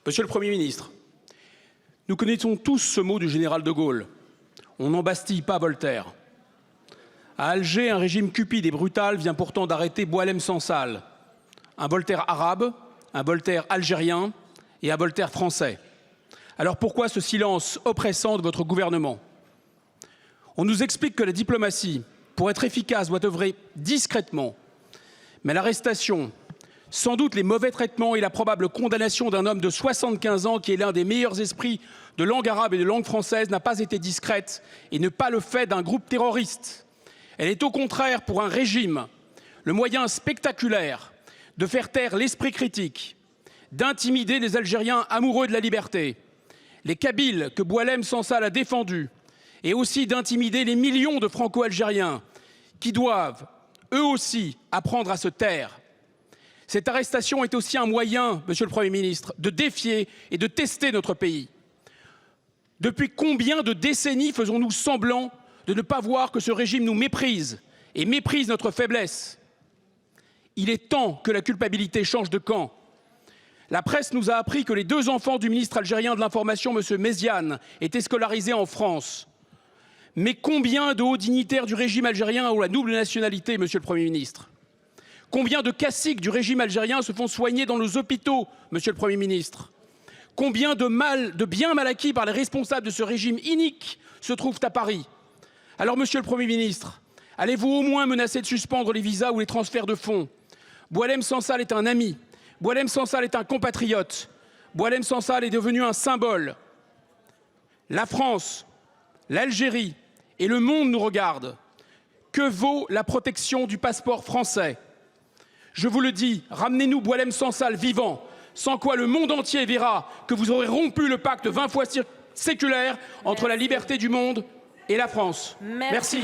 Monsieur le Premier ministre, nous connaissons tous ce mot du général de Gaulle. On n'embastille pas Voltaire. À Alger, un régime cupide et brutal vient pourtant d'arrêter Boualem Sansal, un Voltaire arabe, un Voltaire algérien et un Voltaire français. Alors pourquoi ce silence oppressant de votre gouvernement? On nous explique que la diplomatie, pour être efficace, doit œuvrer discrètement. Mais l'arrestation, sans doute les mauvais traitements et la probable condamnation d'un homme de 75 ans qui est l'un des meilleurs esprits de langue arabe et de langue française n'a pas été discrète et ne pas le fait d'un groupe terroriste. Elle est au contraire pour un régime le moyen spectaculaire de faire taire l'esprit critique, d'intimider les Algériens amoureux de la liberté, les Kabyles que Boualem Sansal a défendus, et aussi d'intimider les millions de Franco-Algériens qui doivent, eux aussi, apprendre à se taire. Cette arrestation est aussi un moyen, Monsieur le Premier ministre, de défier et de tester notre pays. Depuis combien de décennies faisons-nous semblant de ne pas voir que ce régime nous méprise et méprise notre faiblesse? Il est temps que la culpabilité change de camp. La presse nous a appris que les 2 enfants du ministre algérien de l'Information, M. Méziane, étaient scolarisés en France. Mais combien de hauts dignitaires du régime algérien ont la double nationalité, Monsieur le Premier ministre? Combien de caciques du régime algérien se font soigner dans nos hôpitaux, Monsieur le Premier ministre? Combien de biens mal acquis par les responsables de ce régime inique se trouvent à Paris? Alors, Monsieur le Premier ministre, allez-vous au moins menacer de suspendre les visas ou les transferts de fonds? Boualem Sansal est un ami. Boualem Sansal est un compatriote. Boualem Sansal est devenu un symbole. La France, l'Algérie et le monde nous regardent. Que vaut la protection du passeport français? Je vous le dis, ramenez-nous Boualem Sansal vivant, sans quoi le monde entier verra que vous aurez rompu le pacte 20 fois séculaire entre la liberté du monde et la France. Merci.